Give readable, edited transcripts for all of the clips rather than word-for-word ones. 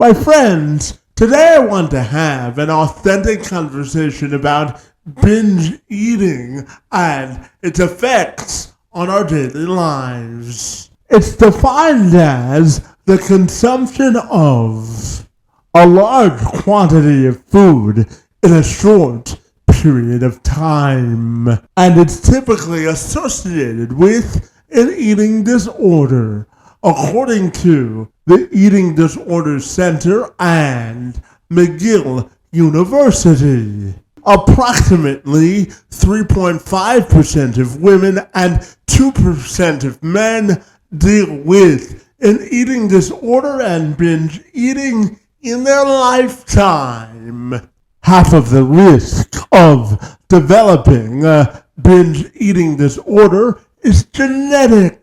My friends, today I want to have an authentic conversation about binge eating and its effects on our daily lives. It's defined as the consumption of a large quantity of food in a short period of time, and it's typically associated with an eating disorder, according to the Eating Disorders Center and McGill University. Approximately 3.5% of women and 2% of men deal with an eating disorder and binge eating in their lifetime. Half of the risk of developing a binge eating disorder is genetic.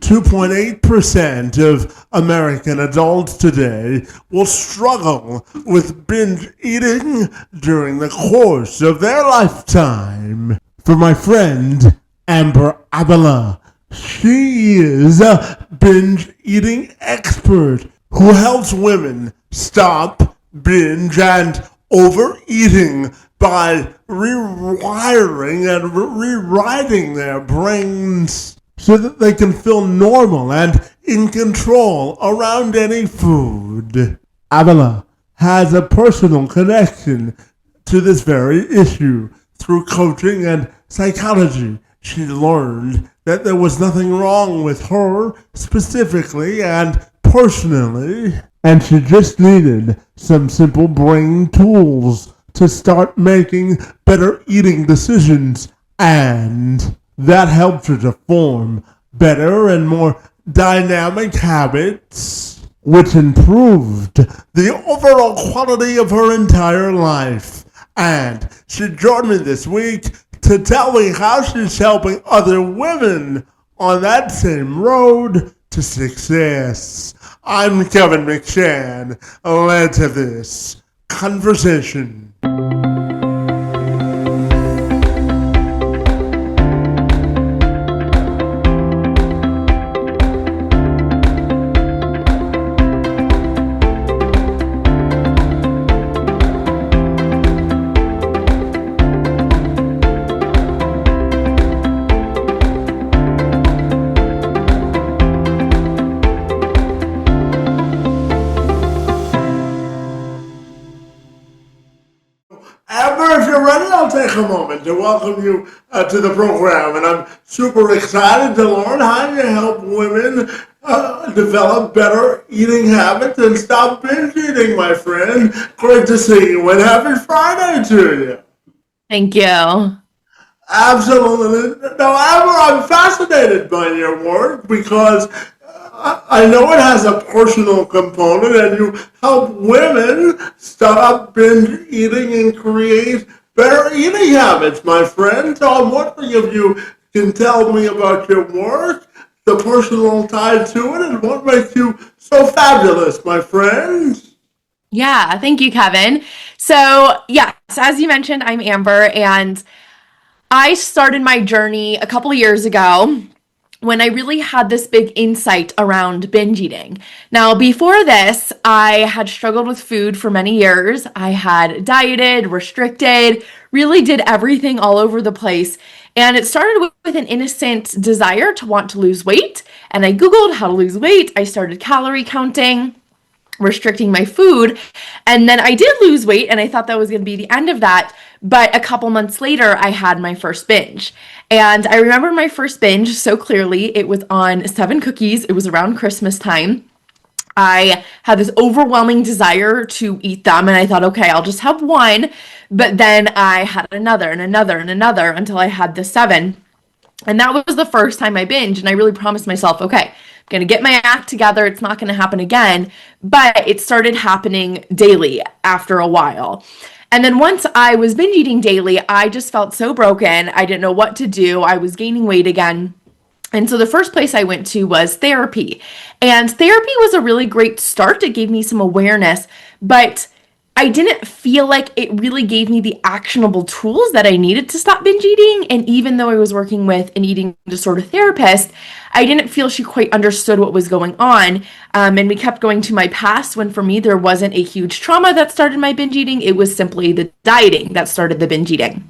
2.8% of American adults today will struggle with binge eating during the course of their lifetime. For my friend Abila, she is a binge eating expert who helps women stop binge and overeating by rewiring and rewriting their brains so that they can feel normal and in control around any food. Abila has a personal connection to this very issue. Through coaching and psychology, she learned that there was nothing wrong with her specifically and personally, and she just needed some simple brain tools to start making better eating decisions, and that helped her to form better and more dynamic habits, which improved the overall quality of her entire life. And she joined me this week to tell me how she's helping other women on that same road to success. I'm Kevin McShann. Let's have this conversation. Amber, if you're ready, I'll take a moment to welcome you to the program. And I'm super excited to learn how you help women develop better eating habits and stop binge eating, my friend. Great to see you, and happy Friday to you. Thank you. Absolutely. Now, Amber, I'm fascinated by your work because I know it has a personal component, and you help women stop binge eating and create better eating habits, my friend. So I'm wondering if you can tell me about your work, the personal tie to it, and what makes you so fabulous, my friend. Yeah, thank you, Kevin. So, yes, as you mentioned, I'm Amber, and I started my journey a couple of years ago when I really had this big insight around binge eating. Now, before this, I had struggled with food for many years. I had dieted, restricted, really did everything all over the place. And it started with an innocent desire to want to lose weight. And I Googled how to lose weight. I started calorie counting, restricting my food. And then I did lose weight, and I thought that was going to be the end of that. But a couple months later, I had my first binge. And I remember my first binge so clearly. It was on 7 cookies. It was around Christmas time. I had this overwhelming desire to eat them, and I thought, okay, I'll just have one. But then I had another and another and another until I had the 7. And that was the first time I binged, and I really promised myself, okay, I'm going to get my act together. It's not going to happen again. But it started happening daily after a while. And then once I was binge eating daily, I just felt so broken. I didn't know what to do. I was gaining weight again. And so the first place I went to was therapy. And therapy was a really great start. It gave me some awareness, but I didn't feel like it really gave me the actionable tools that I needed to stop binge eating. And even though I was working with an eating disorder therapist, I didn't feel she quite understood what was going on. And we kept going to my past when for me, there wasn't a huge trauma that started my binge eating. It was simply the dieting that started the binge eating.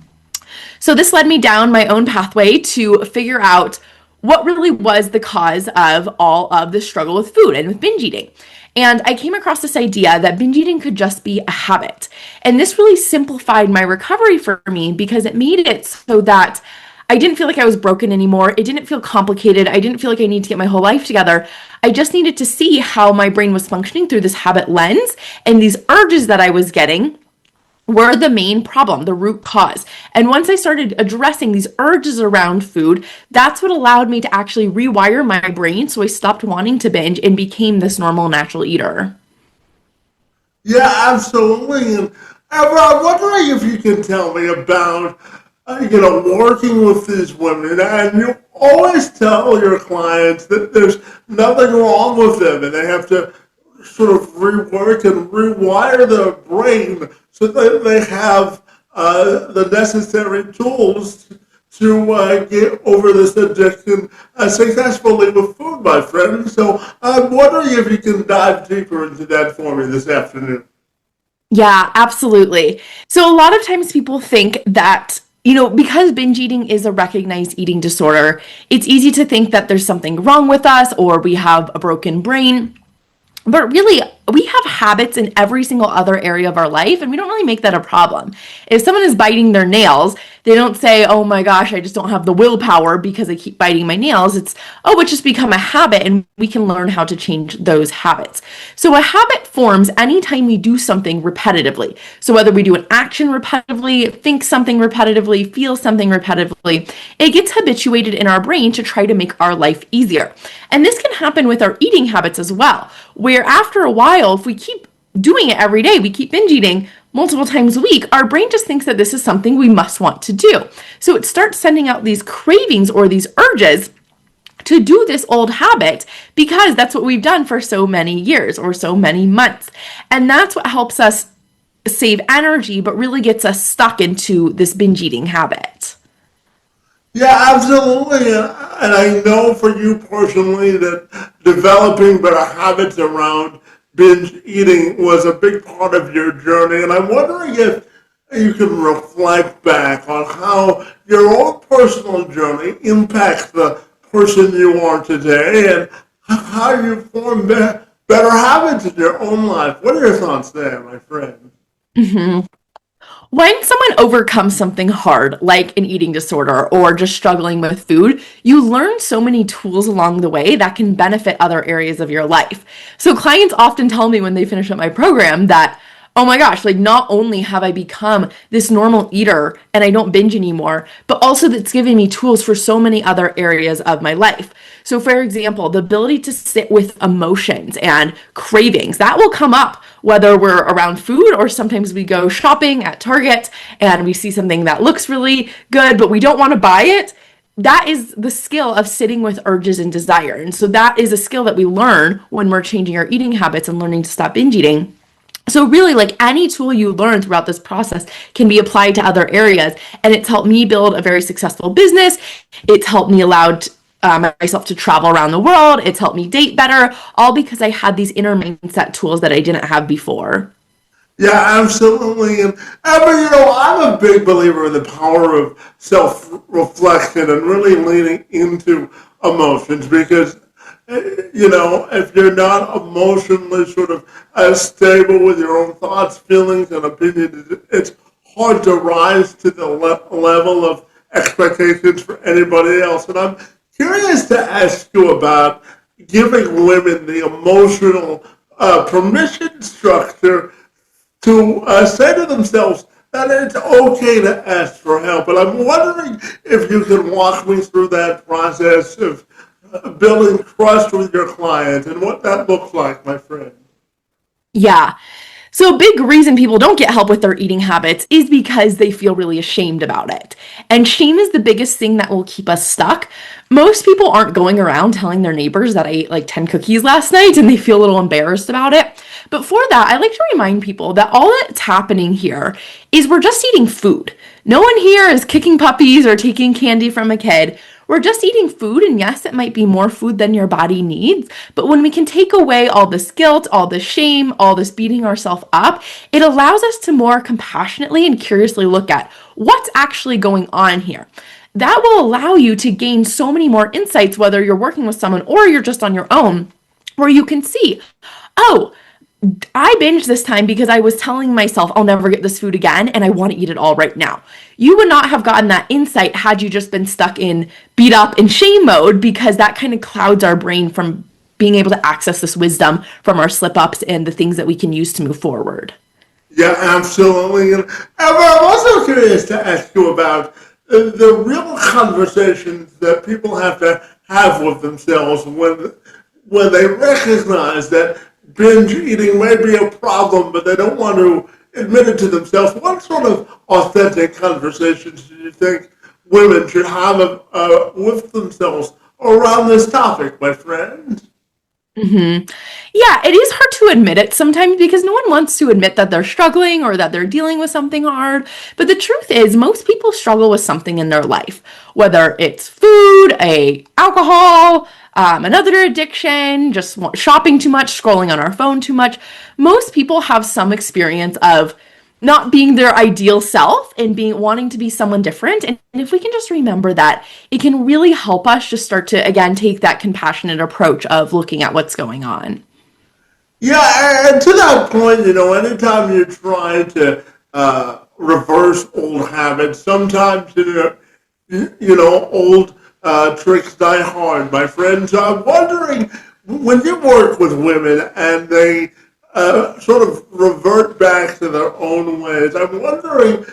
So this led me down my own pathway to figure out what really was the cause of all of the struggle with food and with binge eating. And I came across this idea that binge eating could just be a habit. And this really simplified my recovery for me because it made it so that I didn't feel like I was broken anymore. It didn't feel complicated. I didn't feel like I needed to get my whole life together. I just needed to see how my brain was functioning through this habit lens, and these urges that I was getting were the main problem, the root cause. And once I started addressing these urges around food, that's what allowed me to actually rewire my brain so I stopped wanting to binge and became this normal natural eater. Yeah, absolutely. And I'm wondering if you can tell me about, working with these women, and you always tell your clients that there's nothing wrong with them, and they have to sort of rework and rewire their brain so that they have the necessary tools to get over this addiction successfully with food, my friend. So I'm wondering if you can dive deeper into that for me this afternoon. Yeah, absolutely. So a lot of times people think that, because binge eating is a recognized eating disorder, it's easy to think that there's something wrong with us or we have a broken brain. But really, we have habits in every single other area of our life, and we don't really make that a problem. If someone is biting their nails, they don't say, oh my gosh, I just don't have the willpower because I keep biting my nails. It's just become a habit, and we can learn how to change those habits. So a habit forms anytime we do something repetitively. So whether we do an action repetitively, think something repetitively, feel something repetitively, it gets habituated in our brain to try to make our life easier. And this can happen with our eating habits as well, where after a while, if we keep doing it every day, we keep binge eating multiple times a week, our brain just thinks that this is something we must want to do. So it starts sending out these cravings or these urges to do this old habit because that's what we've done for so many years or so many months. And that's what helps us save energy, but really gets us stuck into this binge eating habit. Yeah, absolutely. And I know for you personally that developing better habits around binge eating was a big part of your journey. And I'm wondering if you can reflect back on how your own personal journey impacts the person you are today and how you form better habits in your own life. What are your thoughts there, my friend? Mhm. When someone overcomes something hard, like an eating disorder or just struggling with food, you learn so many tools along the way that can benefit other areas of your life. So clients often tell me when they finish up my program that, oh my gosh, like not only have I become this normal eater and I don't binge anymore, but also that's given me tools for so many other areas of my life. So for example, the ability to sit with emotions and cravings, that will come up whether we're around food or sometimes we go shopping at Target and we see something that looks really good, but we don't want to buy it. That is the skill of sitting with urges and desire. And so that is a skill that we learn when we're changing our eating habits and learning to stop binge eating. So really, like any tool you learn throughout this process can be applied to other areas. And it's helped me build a very successful business. It's helped me allow myself to travel around the world. It's helped me date better, all because I had these inner mindset tools that I didn't have before. Yeah, absolutely. And I'm a big believer in the power of self-reflection and really leaning into emotions because, if you're not emotionally sort of stable with your own thoughts, feelings, and opinions, it's hard to rise to the level of expectations for anybody else. And I'm curious to ask you about giving women the emotional permission structure to say to themselves that it's okay to ask for help. And I'm wondering if you can walk me through that process of building trust with your client and what that looks like, my friend. Yeah. So a big reason people don't get help with their eating habits is because they feel really ashamed about it. And shame is the biggest thing that will keep us stuck. Most people aren't going around telling their neighbors that I ate like 10 cookies last night and they feel a little embarrassed about it. But for that, I like to remind people that all that's happening here is we're just eating food. No one here is kicking puppies or taking candy from a kid. We're just eating food, and yes, it might be more food than your body needs, but when we can take away all this guilt, all this shame, all this beating ourselves up, it allows us to more compassionately and curiously look at what's actually going on here. That will allow you to gain so many more insights, whether you're working with someone or you're just on your own, where you can see, oh, I binged this time because I was telling myself I'll never get this food again and I want to eat it all right now. You would not have gotten that insight had you just been stuck in beat up and shame mode, because that kind of clouds our brain from being able to access this wisdom from our slip ups and the things that we can use to move forward. Yeah, absolutely. And I'm also curious to ask you about the real conversations that people have to have with themselves when they recognize that binge eating may be a problem, but they don't want to admit it to themselves. What sort of authentic conversations do you think women should have with themselves around this topic, my friend? Yeah, it is hard to admit it sometimes because no one wants to admit that they're struggling or that they're dealing with something hard. But the truth is, most people struggle with something in their life, whether it's food, alcohol, another addiction, just shopping too much, scrolling on our phone too much. Most people have some experience of not being their ideal self and being wanting to be someone different. And if we can just remember that, it can really help us just start to again take that compassionate approach of looking at what's going on. Yeah, and to that point, anytime you try to reverse old habits, sometimes old tricks die hard, my friend. So I'm wondering, when you work with women and they sort of revert back to their own ways, I'm wondering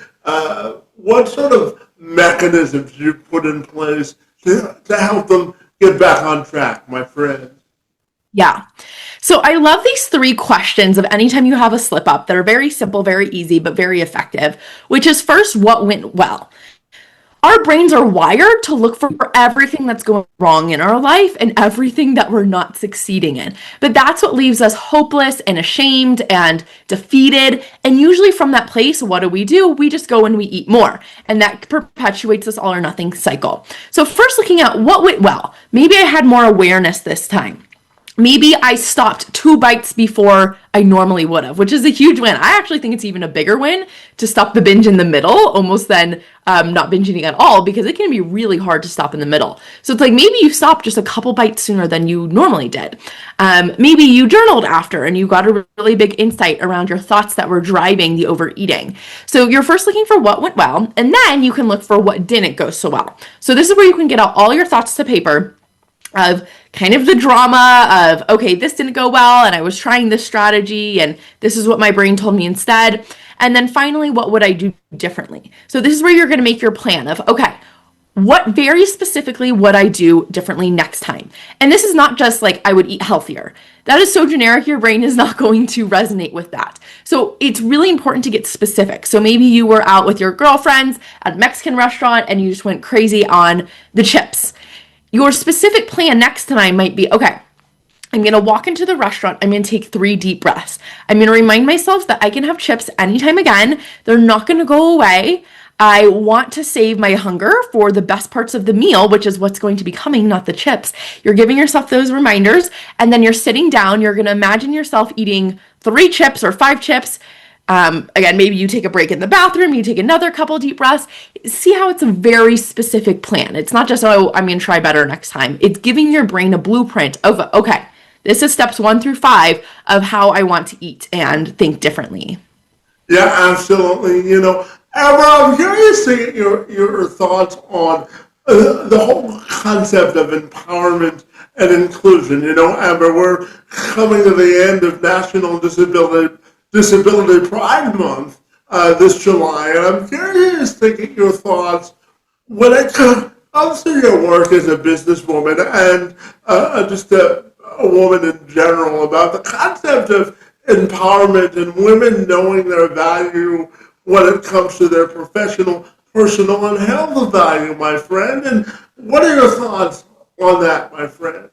what sort of mechanisms you put in place to help them get back on track, my friend. Yeah. So I love these three questions of anytime you have a slip up that are very simple, very easy, but very effective, which is first, what went well? Our brains are wired to look for everything that's going wrong in our life and everything that we're not succeeding in. But that's what leaves us hopeless and ashamed and defeated. And usually from that place, what do? We just go and we eat more. And that perpetuates this all or nothing cycle. So first, looking at what went well. Maybe I had more awareness this time. Maybe I stopped 2 bites before I normally would have, which is a huge win. I actually think it's even a bigger win to stop the binge in the middle, almost than not binge eating at all, because it can be really hard to stop in the middle. So it's like maybe you stopped just a couple bites sooner than you normally did. Maybe you journaled after and you got a really big insight around your thoughts that were driving the overeating. So you're first looking for what went well, and then you can look for what didn't go so well. So this is where you can get out all your thoughts to paper of kind of the drama of, okay, this didn't go well and I was trying this strategy and this is what my brain told me instead. And then finally, what would I do differently? So this is where you're going to make your plan of, okay, what very specifically would I do differently next time? And this is not just like I would eat healthier. That is so generic, your brain is not going to resonate with that. So it's really important to get specific. So maybe you were out with your girlfriends at a Mexican restaurant and you just went crazy on the chips. Your specific plan next time might be, okay, I'm going to walk into the restaurant. I'm going to take 3 deep breaths. I'm going to remind myself that I can have chips anytime again. They're not going to go away. I want to save my hunger for the best parts of the meal, which is what's going to be coming, not the chips. You're giving yourself those reminders, and then you're sitting down. You're going to imagine yourself eating 3 chips or 5 chips. Again, maybe you take a break in the bathroom, you take another couple deep breaths. See how it's a very specific plan. It's not just, oh, I'm going to try better next time. It's giving your brain a blueprint of, okay, this is steps 1 through 5 of how I want to eat and think differently. Yeah, absolutely. Amber, I'm curious to get your thoughts on the whole concept of empowerment and inclusion. Amber, we're coming to the end of National Disability Pride Month this July, and I'm curious to get your thoughts when it comes to your work as a businesswoman and just a woman in general about the concept of empowerment and women knowing their value when it comes to their professional personal and health value, my friend. And what are your thoughts on that, my friend?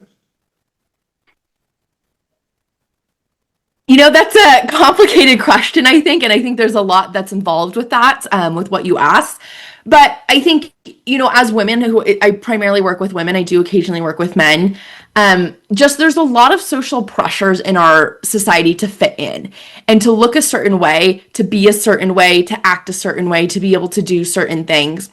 That's a complicated question, I think, and I think there's a lot that's involved with that, with what you asked. But I think, as women who I primarily work with women, I do occasionally work with men. Just there's a lot of social pressures in our society to fit in and to look a certain way, to be a certain way, to act a certain way, to be able to do certain things.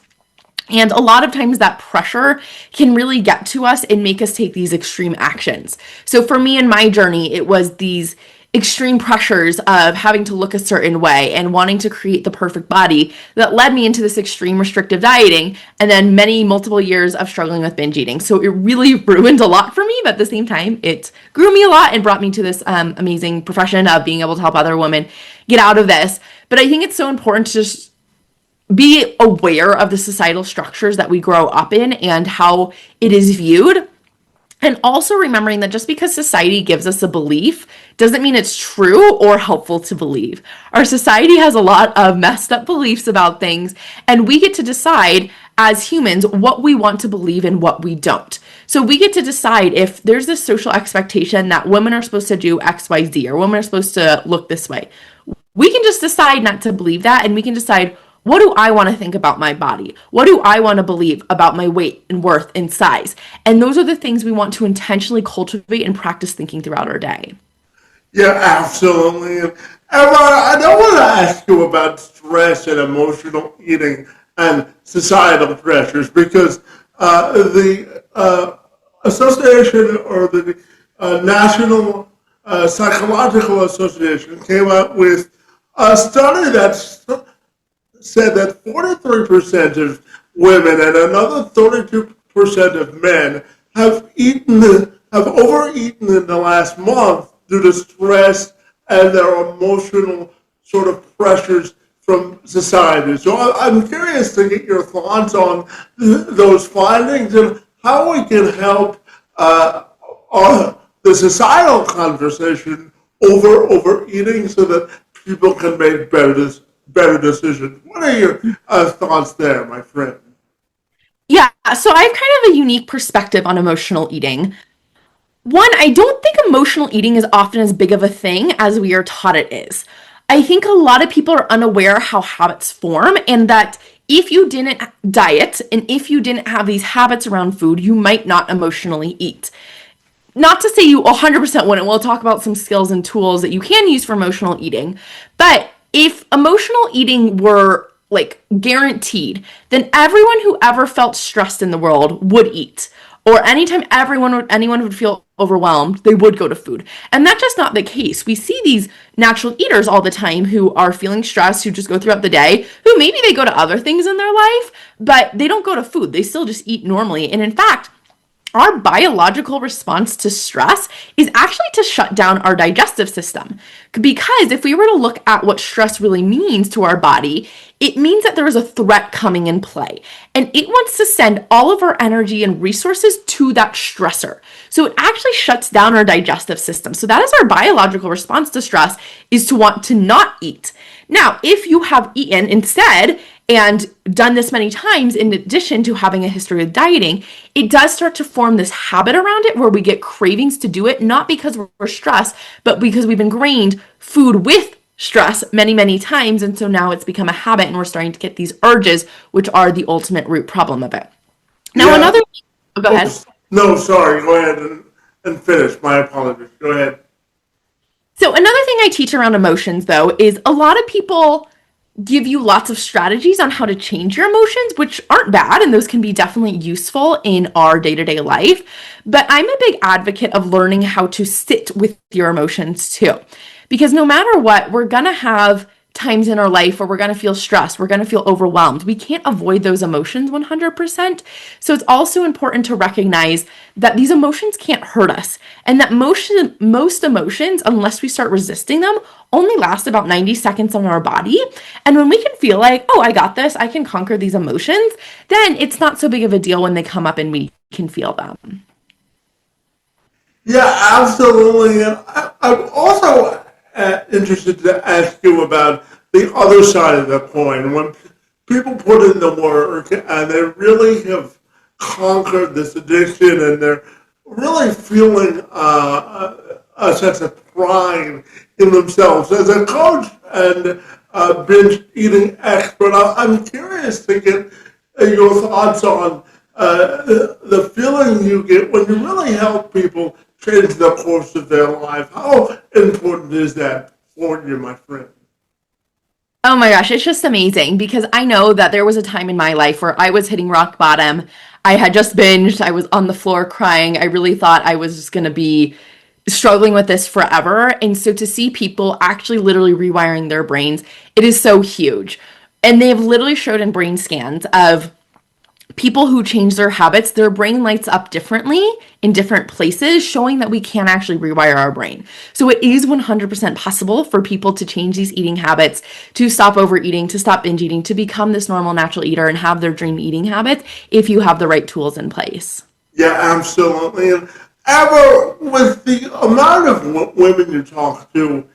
And a lot of times that pressure can really get to us and make us take these extreme actions. So for me in my journey, it was these extreme pressures of having to look a certain way and wanting to create the perfect body that led me into this extreme restrictive dieting and then multiple years of struggling with binge eating. So it really ruined a lot for me, but at the same time, it grew me a lot and brought me to this amazing profession of being able to help other women get out of this. But I think it's so important to just be aware of the societal structures that we grow up in and how it is viewed. And also remembering that just because society gives us a belief doesn't mean it's true or helpful to believe. Our society has a lot of messed up beliefs about things, and we get to decide as humans what we want to believe and what we don't. So we get to decide if there's this social expectation that women are supposed to do X, Y, Z, or women are supposed to look this way. We can just decide not to believe that, and we can decide, what do I want to think about my body? What do I want to believe about my weight and worth and size? And those are the things we want to intentionally cultivate and practice thinking throughout our day. Yeah, absolutely. And Emma, I don't want to ask you about stress and emotional eating and societal pressures because the association or the National Psychological Association came out with a study that said that 43% of women and another 32% of men have overeaten in the last month due to stress and their emotional sort of pressures from society. So I'm curious to get your thoughts on those findings and how we can help the societal conversation over overeating so that people can make better decisions. What are your thoughts there, my friend? Yeah, so I have kind of a unique perspective on emotional eating. One, I don't think emotional eating is often as big of a thing as we are taught it is. I think a lot of people are unaware how habits form and that if you didn't diet and if you didn't have these habits around food, you might not emotionally eat. Not to say you 100% wouldn't. We'll talk about some skills and tools that you can use for emotional eating. But if emotional eating were like guaranteed, then everyone who ever felt stressed in the world would eat. Or anytime anyone would feel overwhelmed, they would go to food. And that's just not the case. We see these natural eaters all the time who are feeling stressed, who just go throughout the day, who maybe they go to other things in their life, but they don't go to food. They still just eat normally. And in fact, our biological response to stress is actually to shut down our digestive system. Because if we were to look at what stress really means to our body, it means that there is a threat coming in play. And it wants to send all of our energy and resources to that stressor. So it actually shuts down our digestive system. So that is our biological response to stress, is to want to not eat. Now, if you have eaten instead and done this many times, in addition to having a history of dieting, it does start to form this habit around it where we get cravings to do it, not because we're stressed, but because we've ingrained food with stress many, many times. And so now it's become a habit and we're starting to get these urges, which are the ultimate root problem of it. Now, Yeah. another, oh, go ahead. No, sorry. Go ahead and finish. My apologies. Go ahead. So another thing I teach around emotions, though, is a lot of people give you lots of strategies on how to change your emotions, which aren't bad, and those can be definitely useful in our day-to-day life. But I'm a big advocate of learning how to sit with your emotions too. Because no matter what, we're gonna have times in our life where we're going to feel stressed, we're going to feel overwhelmed. We can't avoid those emotions 100%. So it's also important to recognize that these emotions can't hurt us, and that most emotions, unless we start resisting them, only last about 90 seconds on our body. And when we can feel like, oh, I got this, I can conquer these emotions, then it's not so big of a deal when they come up and we can feel them. Yeah, absolutely. And I'm also interested to ask you about the other side of the coin. When people put in the work and they really have conquered this addiction and they're really feeling a sense of pride in themselves. As a coach and binge eating expert, I'm curious to get your thoughts on the feeling you get when you really help people change the course of their life. How important is that for you, my friend? Oh my gosh, it's just amazing because I know that there was a time in my life where I was hitting rock bottom. I had just binged, I was on the floor crying. I really thought I was just going to be struggling with this forever. And so to see people actually literally rewiring their brains, it is so huge. And they've literally showed in brain scans of people who change their habits, their brain lights up differently in different places, showing that we can actually rewire our brain. So it is 100% possible for people to change these eating habits, to stop overeating, to stop binge eating, to become this normal natural eater and have their dream eating habits if you have the right tools in place. Yeah, absolutely. And ever with the amount of women you talk to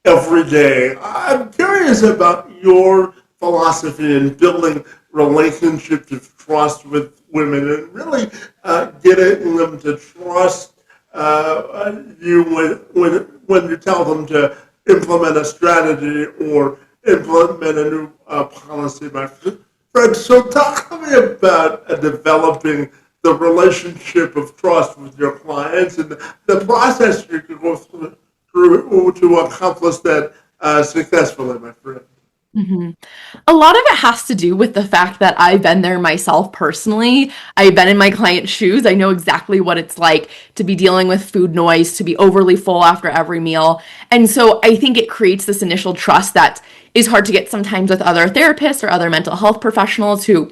every day, I'm curious about your philosophy in building relationships of trust with women and really getting them to trust you when you tell them to implement a strategy or implement a new policy, my friend. So talk to me about developing the relationship of trust with your clients and the process you can go through to accomplish that successfully, my friend. Mhm. A lot of it has to do with the fact that I've been there myself personally. I've been in my client's shoes. I know exactly what it's like to be dealing with food noise, to be overly full after every meal. And so I think it creates this initial trust that is hard to get sometimes with other therapists or other mental health professionals who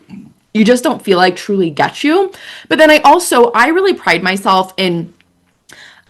you just don't feel like truly get you. But then I really pride myself in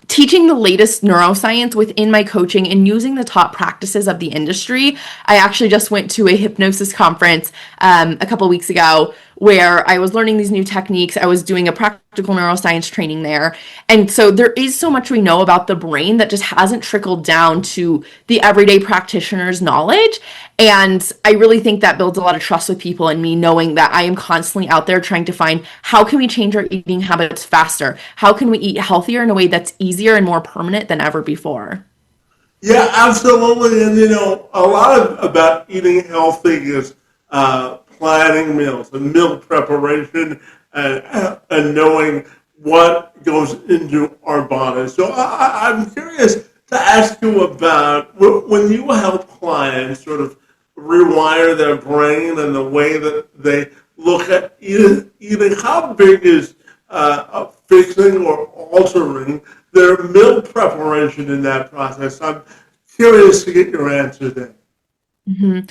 teaching the latest neuroscience within my coaching and using the top practices of the industry. I actually just went to a hypnosis conference a couple weeks ago where I was learning these new techniques. I was doing a practical neuroscience training there. And so there is so much we know about the brain that just hasn't trickled down to the everyday practitioner's knowledge. And I really think that builds a lot of trust with people and me knowing that I am constantly out there trying to find how can we change our eating habits faster? How can we eat healthier in a way that's easier and more permanent than ever before? Yeah, absolutely. And a lot of about eating healthy is planning meals and meal preparation and knowing what goes into our bodies. So I'm curious to ask you about when you help clients sort of rewire their brain and the way that they look at eating how big is fixing or altering their meal preparation in that process? I'm curious to get your answer there. Mhm.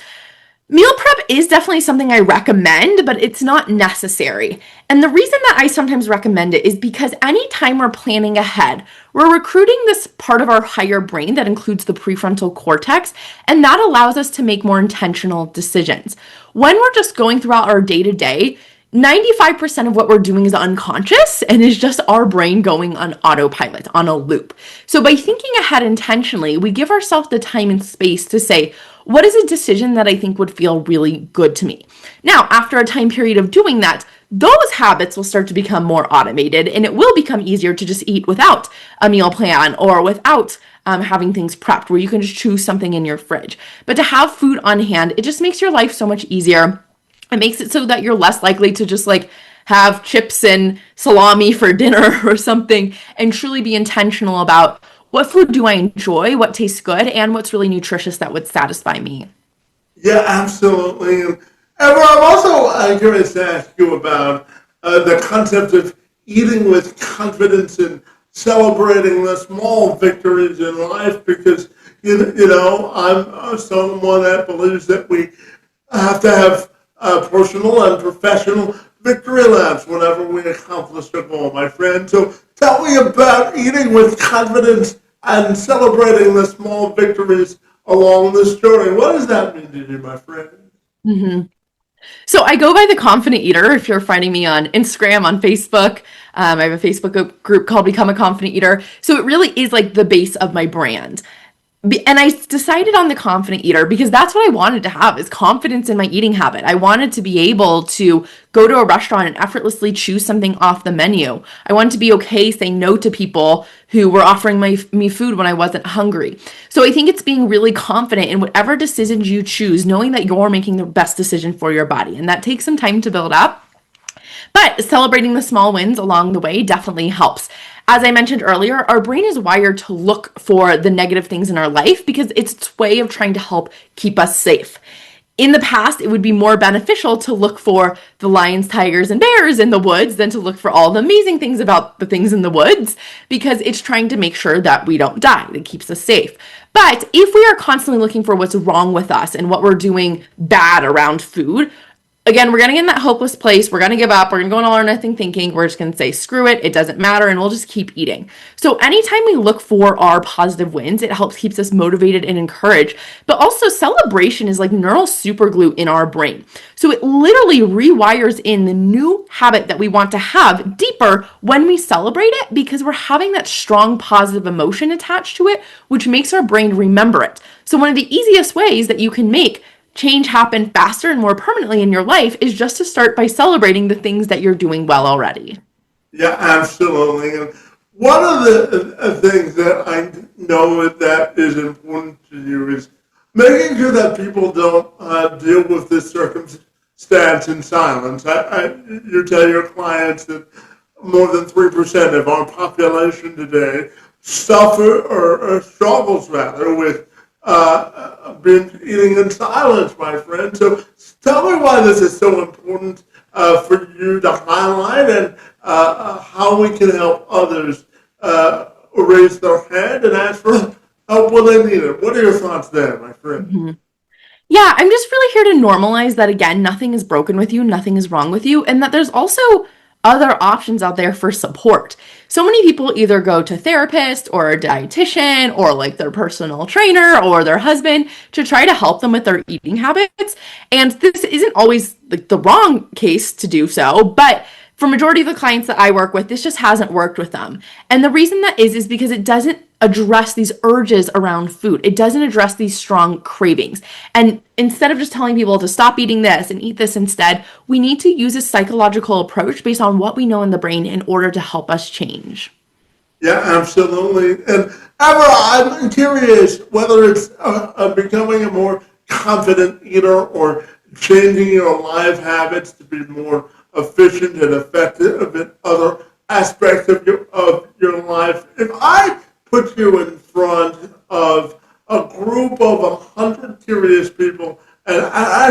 Meal prep is definitely something I recommend, but it's not necessary. And the reason that I sometimes recommend it is because anytime we're planning ahead, we're recruiting this part of our higher brain that includes the prefrontal cortex, and that allows us to make more intentional decisions. When we're just going throughout our day to day, 95% of what we're doing is unconscious and is just our brain going on autopilot, on a loop. So by thinking ahead intentionally, we give ourselves the time and space to say, what is a decision that I think would feel really good to me? Now, after a time period of doing that, those habits will start to become more automated and it will become easier to just eat without a meal plan or without having things prepped where you can just choose something in your fridge. But to have food on hand, it just makes your life so much easier. It makes it so that you're less likely to just like have chips and salami for dinner or something and truly be intentional about what food do I enjoy, what tastes good, and what's really nutritious that would satisfy me. Yeah, absolutely. And I'm also curious to ask you about the concept of eating with confidence and celebrating the small victories in life because, I'm someone that believes that we have to have personal and professional victory laps whenever we accomplish a goal, my friend. So tell me about eating with confidence and celebrating the small victories along this journey. What does that mean to you, my friend? Mhm. So I go by the Confident Eater. If you're finding me on Instagram, on Facebook, I have a Facebook group called Become a Confident Eater. So it really is like the base of my brand. And I decided on the confident eater because that's what I wanted to have, is confidence in my eating habit. I wanted to be able to go to a restaurant and effortlessly choose something off the menu. I wanted to be okay saying no to people who were offering me food when I wasn't hungry. So I think it's being really confident in whatever decisions you choose, knowing that you're making the best decision for your body. And that takes some time to build up. But celebrating the small wins along the way definitely helps. As I mentioned earlier, our brain is wired to look for the negative things in our life because it's its way of trying to help keep us safe. In the past, it would be more beneficial to look for the lions, tigers, and bears in the woods than to look for all the amazing things about the things in the woods, because it's trying to make sure that we don't die. It keeps us safe. But if we are constantly looking for what's wrong with us and what we're doing bad around food, again, we're going to get in that hopeless place. We're going to give up. We're going to go in all or nothing thinking. We're just going to say, screw it. It doesn't matter. And we'll just keep eating. So anytime we look for our positive wins, it helps keeps us motivated and encouraged. But also celebration is like neural superglue in our brain. So it literally rewires in the new habit that we want to have deeper when we celebrate it, because we're having that strong positive emotion attached to it, which makes our brain remember it. So one of the easiest ways that you can make change happen faster and more permanently in your life is just to start by celebrating the things that you're doing well already. Yeah, absolutely. And one of the things that I know that is important to you is making sure that people don't deal with this circumstance in silence. You tell your clients that more than 3% of our population today suffer or struggles rather with binge eating in silence, my friend. So tell me why this is so important for you to highlight, and how we can help others raise their hand and ask for help when they need it. What are your thoughts there, my friend? Mm-hmm. Yeah, I'm just really here to normalize that, again, nothing is broken with you, nothing is wrong with you, and that there's also other options out there for support. So many people either go to therapist or a dietitian or like their personal trainer or their husband to try to help them with their eating habits. And this isn't always like the wrong case to do so, but for majority of the clients that I work with, this just hasn't worked with them. And the reason that is because it doesn't address these urges around food. It doesn't address these strong cravings. And instead of just telling people to stop eating this and eat this instead, we need to use a psychological approach based on what we know in the brain in order to help us change. Yeah, absolutely. And Ever, I'm curious whether it's becoming a more confident eater or changing your life habits to be more efficient and effective in other aspects of your life. If I put you in front of a group of 100 curious people and I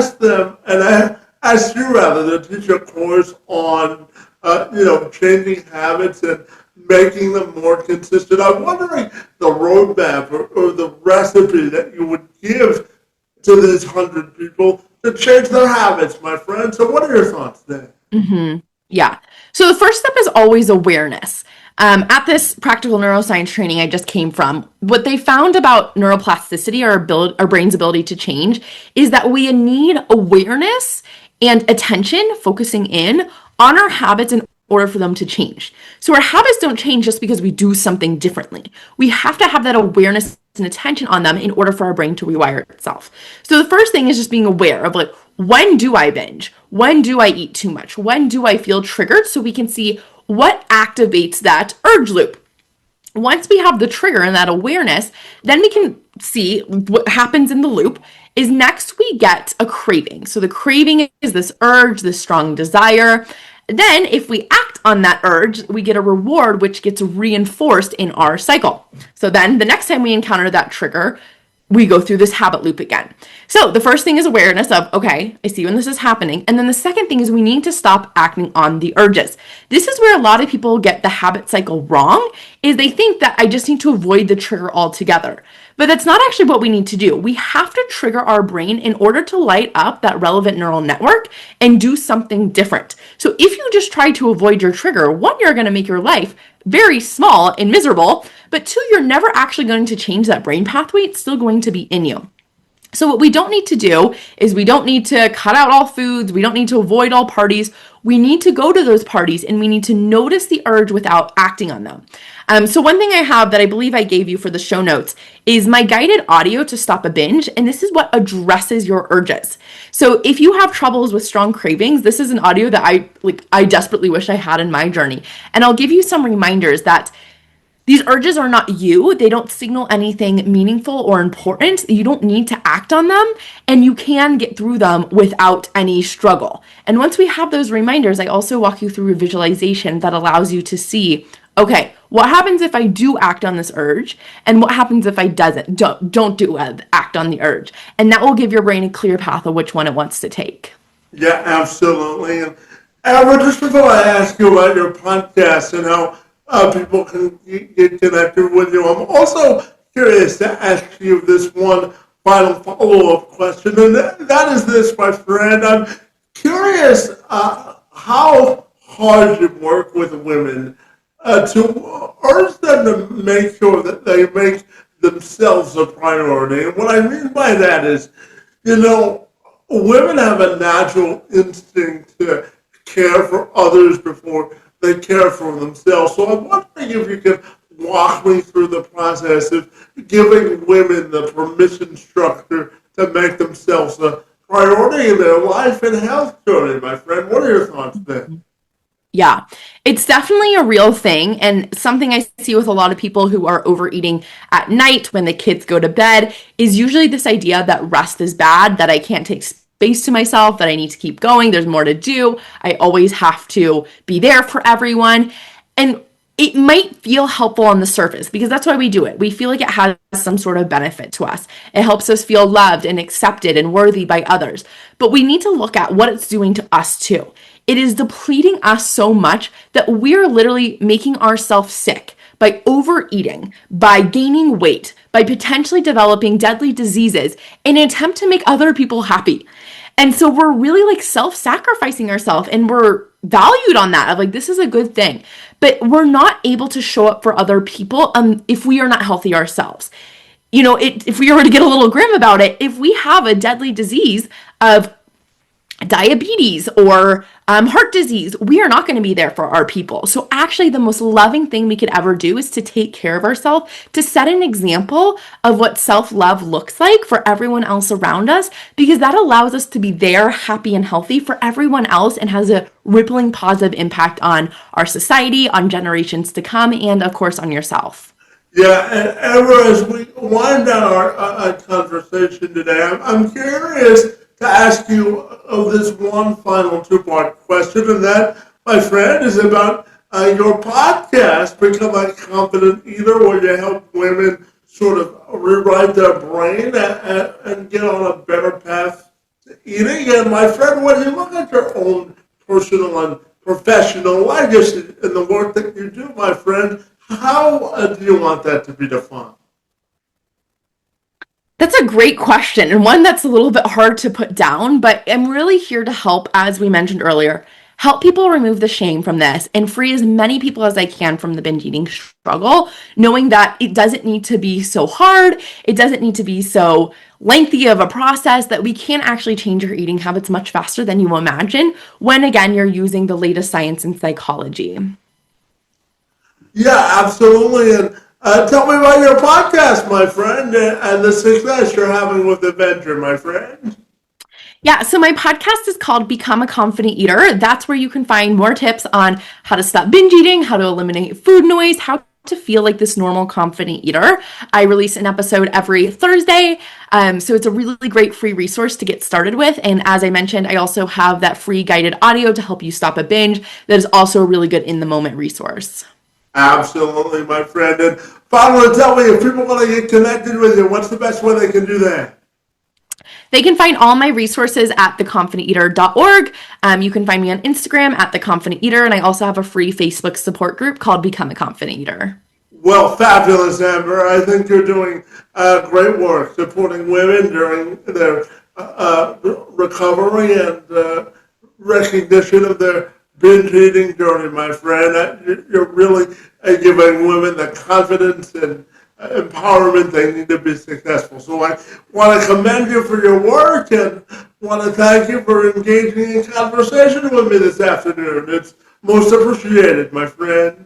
ask you rather to teach a course on changing habits and making them more consistent, I'm wondering the roadmap or the recipe that you would give to these 100 people to change their habits, my friend. So what are your thoughts there? Mm-hmm. Yeah. So the first step is always awareness. At this practical neuroscience training I just came from, what they found about neuroplasticity, our brain's ability to change, is that we need awareness and attention, focusing in on our habits in order for them to change. So our habits don't change just because we do something differently. We have to have that awareness and attention on them in order for our brain to rewire itself. So the first thing is just being aware of, like, when do I binge? When do I eat too much? When do I feel triggered? So we can see what activates that urge loop. Once we have the trigger and that awareness, then we can see what happens in the loop is next we get a craving. So the craving is this urge, this strong desire. Then if we act on that urge, we get a reward, which gets reinforced in our cycle. So then the next time we encounter that trigger, we go through this habit loop again. So the first thing is awareness of, okay, I see when this is happening. And then the second thing is we need to stop acting on the urges. This is where a lot of people get the habit cycle wrong, is they think that I just need to avoid the trigger altogether. But that's not actually what we need to do. We have to trigger our brain in order to light up that relevant neural network and do something different. So if you just try to avoid your trigger, one, you're going to make your life very small and miserable, but two, you're never actually going to change that brain pathway. It's still going to be in you. So what we don't need to do is we don't need to cut out all foods. We don't need to avoid all parties. We need to go to those parties and we need to notice the urge without acting on them. So one thing I have that I believe I gave you for the show notes is my guided audio to stop a binge. And this is what addresses your urges. So if you have troubles with strong cravings, this is an audio that I desperately wish I had in my journey. And I'll give you some reminders that these urges are not you. They don't signal anything meaningful or important. You don't need to act on them, and you can get through them without any struggle. And once we have those reminders, I also walk you through a visualization that allows you to see, okay, what happens if I do act on this urge, and what happens if I don't act on the urge? And that will give your brain a clear path of which one it wants to take. Yeah, absolutely. And Amber, just before I ask you about your podcast and how people can get connected with you, I'm also curious to ask you this one final follow-up question, and that is this, my friend. I'm curious how hard you work with women to urge them to make sure that they make themselves a priority. And what I mean by that is, women have a natural instinct to care for others before they care for themselves. So I'm wondering if you could walk me through the process of giving women the permission structure to make themselves a priority in their life and health journey, my friend. What are your thoughts there? Yeah, it's definitely a real thing and something I see with a lot of people who are overeating at night when the kids go to bed is usually this idea that rest is bad, that I can't take space to myself, that I need to keep going, there's more to do, I always have to be there for everyone. And it might feel helpful on the surface because that's why we do it. We feel like it has some sort of benefit to us. It helps us feel loved and accepted and worthy by others. But we need to look at what it's doing to us too. It is depleting us so much that we're literally making ourselves sick by overeating, by gaining weight, by potentially developing deadly diseases in an attempt to make other people happy. And so we're really like self-sacrificing ourselves and we're valued on that of like, this is a good thing, but we're not able to show up for other people if we are not healthy ourselves. If we were to get a little grim about it, if we have a deadly disease of diabetes or heart disease, we are not going to be there for our people. So actually the most loving thing we could ever do is to take care of ourselves, to set an example of what self-love looks like for everyone else around us, because that allows us to be there, happy and healthy for everyone else and has a rippling positive impact on our society, on generations to come, and of course on yourself. Yeah, and Ever, as we wind down our conversation today, I'm curious to ask you this one final two-part question, and that, my friend, is about your podcast, Become a Confident Eater, where you help women sort of rewrite their brain and get on a better path to eating. And my friend, when you look at your own personal and professional legacy in the work that you do, my friend, how do you want that to be defined? That's a great question and one that's a little bit hard to put down, but I'm really here to help, as we mentioned earlier, help people remove the shame from this and free as many people as I can from the binge eating struggle, knowing that it doesn't need to be so hard, it doesn't need to be so lengthy of a process, that we can actually change your eating habits much faster than you imagine when, again, you're using the latest science and psychology. Yeah, absolutely. And tell me about your podcast, my friend, and the success you're having with the venture, my friend. Yeah, so my podcast is called Become a Confident Eater. That's where you can find more tips on how to stop binge eating, how to eliminate food noise, how to feel like this normal confident eater. I release an episode every Thursday, so it's a really great free resource to get started with. And as I mentioned, I also have that free guided audio to help you stop a binge that is also a really good in-the-moment resource. Absolutely, my friend. And finally, tell me, if people want to get connected with you, what's the best way they can do that? They can find all my resources at theconfidenteater.org. You can find me on Instagram at theconfidenteater, and I also have a free Facebook support group called Become a Confident Eater. Well, fabulous, Amber. I think you're doing great work supporting women during their recovery and recognition of their binge eating journey, my friend. You're really giving women the confidence and empowerment they need to be successful. So I want to commend you for your work and want to thank you for engaging in conversation with me this afternoon. It's most appreciated, my friend.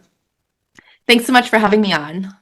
Thanks so much for having me on.